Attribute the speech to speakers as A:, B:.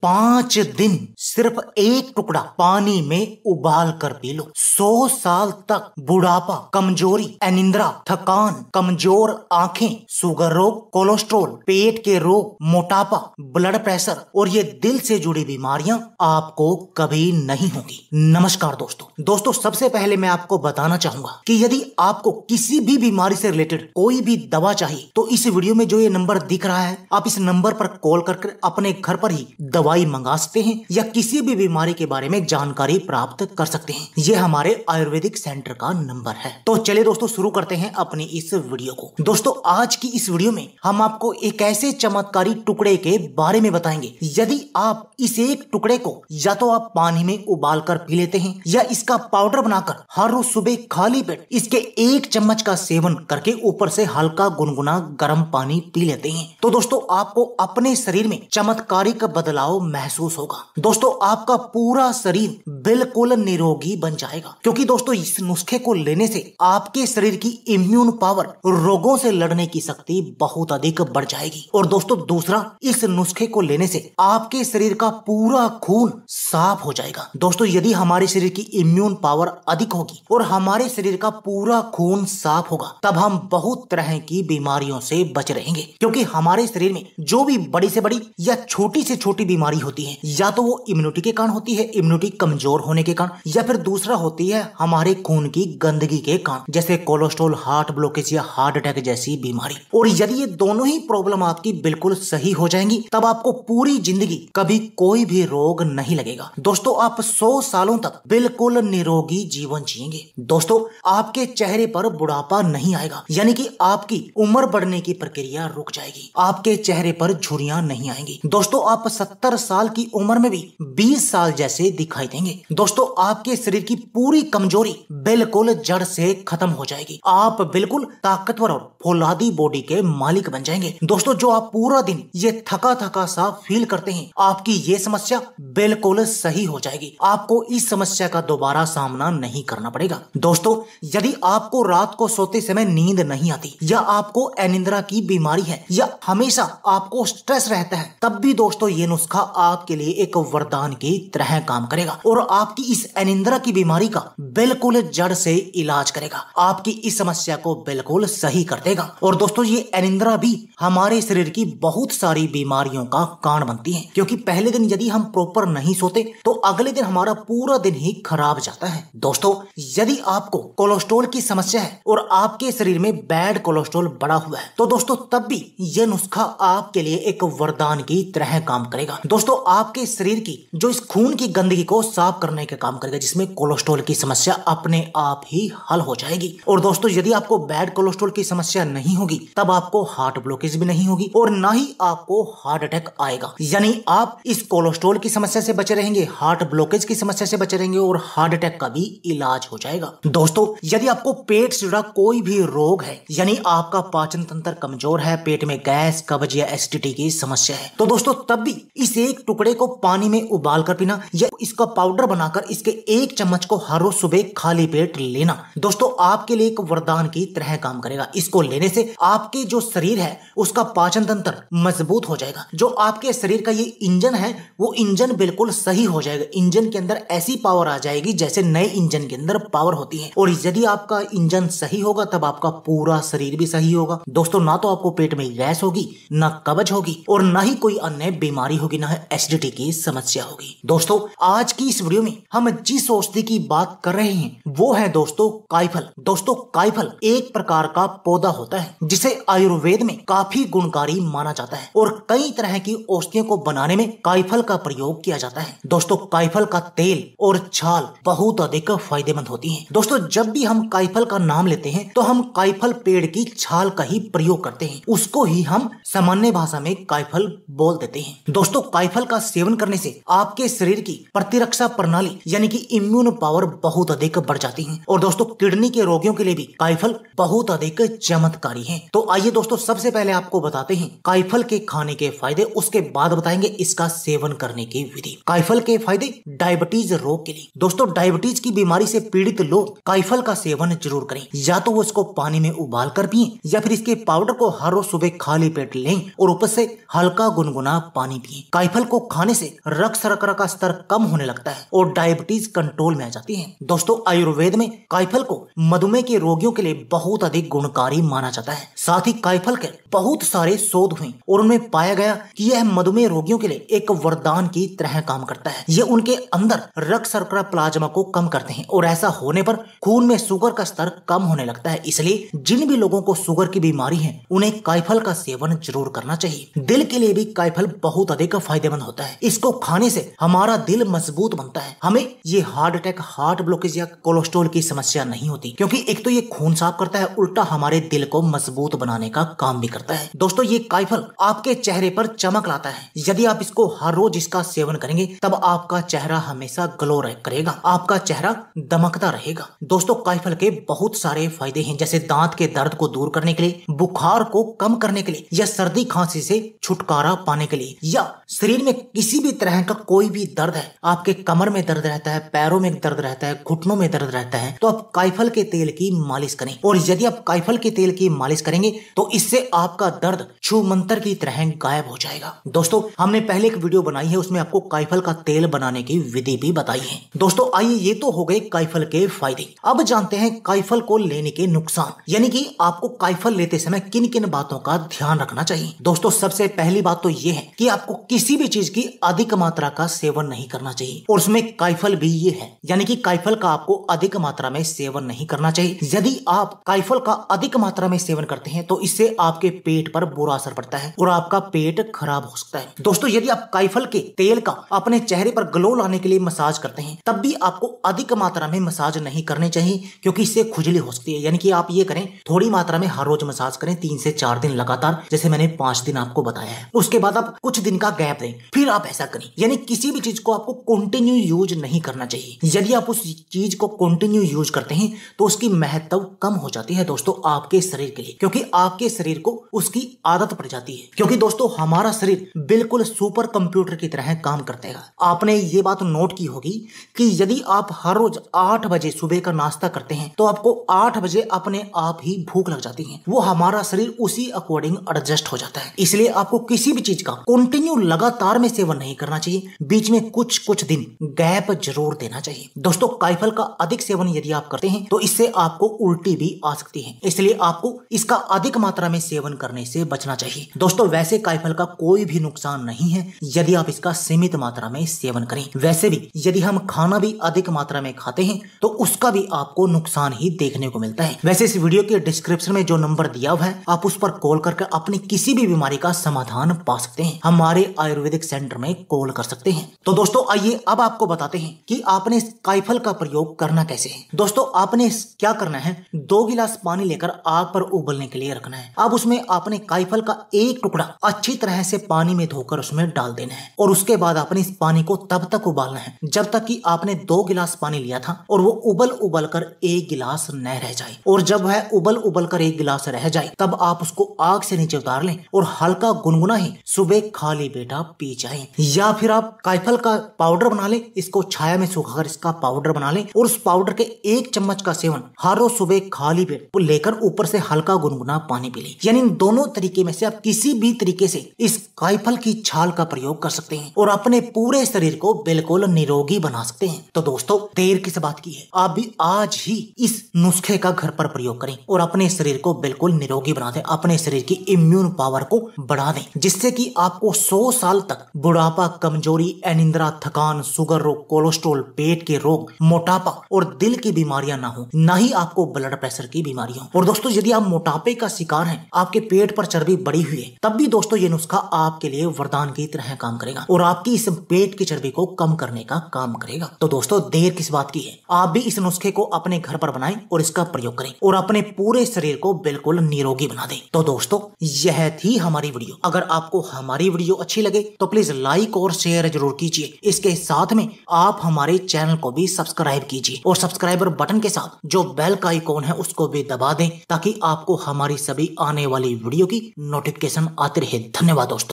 A: 5 दिन सिर्फ एक टुकड़ा पानी में उबाल कर पी लो। 100 साल तक बुढ़ापा, कमजोरी, अनिद्रा, थकान, कमजोर आंखें, शुगर रोग, कोलेस्ट्रॉल, पेट के रोग, मोटापा, ब्लड प्रेशर और ये दिल से जुड़ी बीमारियां आपको कभी नहीं होगी। नमस्कार दोस्तों, सबसे पहले मैं आपको बताना चाहूंगा कि यदि आपको किसी भी बीमारी से रिलेटेड कोई भी दवा चाहिए तो इस वीडियो में जो ये नंबर दिख रहा है, आप इस नंबर पर कॉल करके अपने घर पर ही दवाई मंगा सकते हैं या किसी भी बीमारी के बारे में जानकारी प्राप्त कर सकते हैं। ये हमारे आयुर्वेदिक सेंटर का नंबर है। तो चलिए दोस्तों, शुरू करते हैं अपनी इस वीडियो को। दोस्तों, आज की इस वीडियो में हम आपको एक ऐसे चमत्कारी टुकड़े के बारे में बताएंगे। यदि आप इस एक टुकड़े को या तो आप पानी में उबाल कर पी लेते हैं या इसका पाउडर बनाकर हर रोज सुबह खाली पेट इसके 1 चम्मच का सेवन करके ऊपर से हल्का गुनगुना गर्म पानी पी लेते हैं, तो दोस्तों आपको अपने शरीर में चमत्कारिक बदलाव महसूस होगा। दोस्तों, आपका पूरा शरीर बिल्कुल निरोगी बन जाएगा, क्योंकि दोस्तों इस नुस्खे को लेने से आपके शरीर की इम्यून पावर, रोगों से लड़ने की शक्ति बहुत अधिक बढ़ जाएगी। और दोस्तों दूसरा, इस नुस्खे को लेने से आपके शरीर का पूरा खून साफ हो जाएगा। दोस्तों, यदि हमारे शरीर की इम्यून पावर अधिक होगी और हमारे शरीर का पूरा खून साफ होगा, तब हम बहुत तरह की बीमारियों से बच रहेंगे, क्योंकि हमारे शरीर में जो भी बड़ी से बड़ी या छोटी से छोटी बीमारी होती है, या तो वो इम्यूनिटी के कारण होती है, इम्यूनिटी कमजोर होने के कारण, या फिर दूसरा होती है हमारे खून की गंदगी के कारण, जैसे कोलेस्ट्रॉल, हार्ट ब्लॉकेज या हार्ट अटैक जैसी बीमारी। और यदि ये दोनों ही प्रॉब्लम आपकी बिल्कुल सही हो जाएंगी, तब आपको पूरी जिंदगी कभी कोई भी रोग नहीं लगेगा। दोस्तों, आप 100 सालों तक बिल्कुल निरोगी जीवन जिएंगे। दोस्तों, आपके चेहरे पर बुढ़ापा नहीं आएगा, यानी कि आपकी उम्र बढ़ने की प्रक्रिया रुक जाएगी। आपके चेहरे पर झुर्रियां नहीं आएंगी। दोस्तों, आप 70 साल की उम्र में भी 20 साल जैसे दिखाई देंगे। दोस्तों, आपके शरीर की पूरी कमजोरी बिल्कुल जड़ से खत्म हो जाएगी। आप बिल्कुल ताकतवर और फौलादी बॉडी के मालिक बन जाएंगे। दोस्तों, जो आप पूरा दिन ये थका थका सा फील करते हैं, आपकी ये समस्या बिल्कुल सही हो जाएगी। आपको इस समस्या का दोबारा सामना नहीं करना पड़ेगा। दोस्तों, यदि आपको रात को सोते समय नींद नहीं आती, या आपको अनिद्रा की बीमारी है, या हमेशा आपको स्ट्रेस रहता है, तब भी दोस्तों ये नुस्खा आपके लिए एक वरदान की तरह काम करेगा और आपकी इस अनिद्रा की बीमारी का बिल्कुल जड़ से इलाज करेगा। आपकी इस समस्या को बिल्कुल सही कर देगा। और दोस्तों, ये अनिद्रा भी हमारे शरीर की बहुत सारी बीमारियों का कारण बनती है, क्योंकि पहले दिन यदि हम प्रॉपर नहीं सोते तो अगले दिन हमारा पूरा दिन ही खराब जाता है। दोस्तों, यदि आपको कोलेस्ट्रॉल की समस्या है और आपके शरीर में बैड कोलेस्ट्रॉल बढ़ा हुआ है, तो दोस्तों तब भी यह नुस्खा आपके लिए एक वरदान की तरह काम करेगा। दोस्तों, आपके शरीर की जो इस खून की गंदगी को साफ करने का काम करेगा, जिसमें कोलेस्ट्रॉल की समस्या अपने आप ही हल हो जाएगी। और दोस्तों, यदि आपको बैड कोलेस्ट्रॉल की समस्या नहीं होगी, तब आपको हार्ट ब्लॉकेज भी नहीं होगी और ना ही आपको हार्ट अटैक आएगा। यानी आप इस कोलेस्ट्रॉल की समस्या से बचे रहेंगे, हार्ट ब्लॉकेज की समस्या से बचे रहेंगे और हार्ट अटैक का भी इलाज हो जाएगा। दोस्तों, यदि आपको पेट से जुड़ा कोई भी रोग है, यानी आपका पाचन तंत्र कमजोर है, पेट में गैस, कब्ज या एसिडिटी की समस्या है, तो दोस्तों तब भी इस एक टुकड़े को पानी में उबाल कर पीना या इसका पाउडर बनाकर इसके 1 चम्मच को हर रोज सुबह खाली पेट लेना, दोस्तों आपके लिए एक वरदान की तरह काम करेगा। इसको लेने से आपके जो शरीर है उसका पाचन तंत्र मजबूत हो जाएगा। जो आपके शरीर का ये इंजन है, वो इंजन बिल्कुल सही हो जाएगा। इंजन के अंदर ऐसी पावर आ जाएगी जैसे नए इंजन के अंदर पावर होती है। और यदि आपका इंजन सही होगा, तब आपका पूरा शरीर भी सही होगा। दोस्तों, ना तो आपको पेट में गैस होगी, ना कब्ज होगी और ना ही कोई अन्य बीमारी होगी, ना एसिडिटी की समस्या होगी। दोस्तों, आज की इस वीडियो में हम जिस औषधि की बात कर रहे हैं वो है दोस्तों कायफल। दोस्तों, कायफल एक प्रकार का पौधा होता है जिसे आयुर्वेद में काफी गुणकारी माना जाता है और कई तरह की औषधियों को बनाने में कायफल का प्रयोग किया जाता है। दोस्तों, कायफल का तेल और छाल बहुत अधिक फायदेमंद होती है। दोस्तों, जब भी हम कायफल का नाम लेते हैं तो हम कायफल पेड़ की छाल का ही प्रयोग करते हैं, उसको ही हम सामान्य भाषा में कायफल बोल देते हैं। दोस्तों, कायफल का सेवन करने से आपके शरीर की प्रतिरक्षा प्रणाली यानी कि इम्यून पावर बहुत अधिक बढ़ जाती है। और दोस्तों, किडनी के रोगियों के लिए भी कायफल बहुत अधिक चमत्कारी है। तो आइए दोस्तों, सबसे पहले आपको बताते हैं कायफल के खाने के फायदे, उसके बाद बताएंगे इसका सेवन करने की विधि। कायफल के फायदे डायबिटीज रोग के लिए। दोस्तों, डायबिटीज की बीमारी से पीड़ित लोग कायफल का सेवन जरूर करें। या तो वो इसको पानी में उबाल कर पिए या फिर इसके पाउडर को हर रोज सुबह खाली पेट लें और ऊपर से हल्का गुनगुना पानी पिए। काइफल को खाने से रक्त शर्करा का स्तर कम होने लगता है और डायबिटीज कंट्रोल में आ जाती है। दोस्तों आयुर्वेद में काइफल को मधुमेह के रोगियों के लिए बहुत अधिक गुणकारी माना जाता है। साथ ही काइफल के बहुत सारे शोध हुए और उनमें पाया गया कि यह मधुमेह रोगियों के लिए एक वरदान की तरह काम करता है। यह उनके अंदर रक्त शर्करा प्लाज्मा को कम करते हैं और ऐसा होने पर खून में शुगर का स्तर कम होने लगता है। इसलिए जिन भी लोगों को शुगर की बीमारी है उन्हें काइफल का सेवन जरूर करना चाहिए। दिल के लिए भी काइफल बहुत अधिक फायदेमंद होता है। इसको खाने से हमारा दिल मजबूत बनता है। हमें ये हार्ट अटैक, हार्ट ब्लॉकेज या कोलेस्ट्रॉल की समस्या नहीं होती, क्योंकि एक तो ये खून साफ करता है, उल्टा हमारे दिल को मजबूत बनाने का काम भी करता है। दोस्तों ये काइफल आपके चेहरे पर चमक लाता है। यदि आप इसको हर रोज इसका सेवन करेंगे तब आपका चेहरा हमेशा ग्लो करेगा, आपका चेहरा दमकता रहेगा। दोस्तों काइफल के बहुत सारे फायदे हैं, जैसे दांत के दर्द को दूर करने के लिए, बुखार को कम करने के लिए, या सर्दी खांसी से छुटकारा पाने के लिए, या शरीर में किसी भी तरह का कोई भी दर्द है, आपके कमर में दर्द रहता है, पैरों में दर्द रहता है, घुटनों में दर्द रहता है, तो आप काइफल के तेल की मालिश करें। और यदि आप काइफल के तेल की मालिश करेंगे तो इससे आपका दर्द छू मंतर की तरह गायब हो जाएगा। दोस्तों हमने पहले एक वीडियो बनाई है, उसमें आपको काइफल का तेल बनाने की विधि भी बताई है। दोस्तों आइए, ये तो हो गए काइफल के फायदे। अब जानते हैं काइफल को लेने के नुकसान, यानी कि आपको काइफल लेते समय किन किन बातों का ध्यान रखना चाहिए। दोस्तों सबसे पहली बात तो ये है कि आपको किसी भी चीज की अधिक मात्रा का सेवन नहीं करना चाहिए, और उसमें काइफल भी ये है, यानी कि काइफल का आपको अधिक मात्रा में सेवन नहीं करना चाहिए। यदि आप काइफल का अधिक मात्रा में सेवन करते हैं तो इससे आपके पेट पर बुरा असर पड़ता है और आपका पेट खराब हो सकता है। दोस्तों यदि आप काइफल के तेल का अपने चेहरे पर ग्लो लाने के लिए मसाज करते हैं तब भी आपको अधिक मात्रा में मसाज नहीं करनी चाहिए, क्योंकि इससे खुजली हो सकती है। यानी कि आप ये करें, थोड़ी मात्रा में हर रोज मसाज करें 3 से 4 दिन लगातार, जैसे मैंने 5 दिन आपको बताया है। उसके बाद आप कुछ दिन का गैप दें, फिर आप ऐसा करें। यानी किसी भी चीज को आपको कंटिन्यू यूज नहीं करना चाहिए। यदि आप उस चीज को कंटिन्यू यूज करते हैं तो उसकी महत्व कम हो जाती है दोस्तों आपके शरीर के लिए, क्योंकि आपके शरीर को उसकी आदत पड़ जाती है। क्योंकि दोस्तों हमारा शरीर बिल्कुल सुपर कंप्यूटर की तरह काम करता है। आपने ये बात नोट की होगी कि यदि आप हर रोज 8 बजे सुबह का नाश्ता करते हैं तो आपको 8 बजे अपने आप ही भूख लग जाती है। वो हमारा शरीर उसी अकॉर्डिंग एडजस्ट हो जाता है। इसलिए आपको किसी भी चीज का कंटिन्यू लगातार में सेवन नहीं करना चाहिए, बीच में कुछ दिन गैप जरूर देना चाहिए। दोस्तों काइफल का अधिक सेवन यदि आप करते हैं तो इससे आपको उल्टी भी आ सकती है, इसलिए आपको इसका अधिक मात्रा में सेवन करने से बचना चाहिए। दोस्तों वैसे काइफल का कोई भी नुकसान नहीं है यदि आप इसका सीमित मात्रा में सेवन करें। वैसे भी यदि हम खाना भी अधिक मात्रा में खाते हैं तो उसका भी आपको नुकसान ही देखने को मिलता है। वैसे इस वीडियो के डिस्क्रिप्शन में जो नंबर दिया हुआ है आप उस पर कॉल करके अपनी किसी भी बीमारी का समाधान पा सकते हैं। हमारे आयुर्वेदिक सेंटर में कॉल कर सकते हैं। तो दोस्तों आइए अब आपको बताते हैं कि आपने काइफल का प्रयोग करना कैसे है। दोस्तों आपने क्या करना है, 2 गिलास पानी लेकर आग पर उबलने के लिए रखना है। अब उसमें आपने काइफल का एक टुकड़ा अच्छी तरह से पानी में धोकर उसमें डाल देना है, और उसके बाद आपने इस पानी को तब तक उबालना है जब तक कि आपने 2 गिलास पानी लिया था और वो उबल कर 1 गिलास न रह जाए। और जब वह उबल कर 1 गिलास रह जाए तब आप उसको आग से नीचे उतार लें और हल्का गुनगुना ही सुबह खाली पेट पी जाएं। या फिर आप काइफल का पाउडर बना लें, इसको छाया में सुखाकर इसका पाउडर बना लें और उस पाउडर के 1 चम्मच का सेवन हर रोज सुबह खाली पेट लेकर ऊपर से हल्का गुनगुना पानी पी लें। यानी इन दोनों तरीके में से आप किसी भी तरीके से इस काइफल की छाल का प्रयोग कर सकते हैं और अपने पूरे शरीर को बिल्कुल निरोगी बना सकते हैं। तो दोस्तों देर किस बात की है, आप भी आज ही इस नुस्खे का घर पर प्रयोग करें और अपने शरीर को बिल्कुल निरोगी बना दें, अपने शरीर की इम्यून पावर को बढ़ा दें, जिससे कि आपको 100 साल तक बुढ़ापा, कमजोरी, अनिद्रा, थकान, शुगर रोग, कोलेस्ट्रॉल, पेट के रोग, मोटापा और दिल की बीमारियां ना हो, ना ही आपको ब्लड प्रेशर की बीमारियां। और दोस्तों यदि आप मोटापे का शिकार हैं, आपके पेट पर चर्बी बढ़ी हुई है, तब भी दोस्तों ये नुस्खा आपके लिए वरदान की तरह काम करेगा और आपकी इस पेट की चर्बी को कम करने का काम करेगा। तो दोस्तों देर किस बात की है, आप भी इस नुस्खे को अपने घर पर बनाएं और इसका प्रयोग करें और अपने पूरे शरीर को बिल्कुल निरोगी बना दें। तो दोस्तों यह थी हमारी वीडियो। अगर आपको हमारी वीडियो अच्छी लगे तो प्लीज लाइक और शेयर जरूर कीजिए। इसके साथ में आप हमारे चैनल को भी सब्सक्राइब कीजिए और सब्सक्राइबर बटन के साथ जो बेल का आइकॉन है उसको भी दबा दें ताकि आपको हमारी सभी आने वाली वीडियो की नोटिफिकेशन आती रहे। धन्यवाद दोस्तों।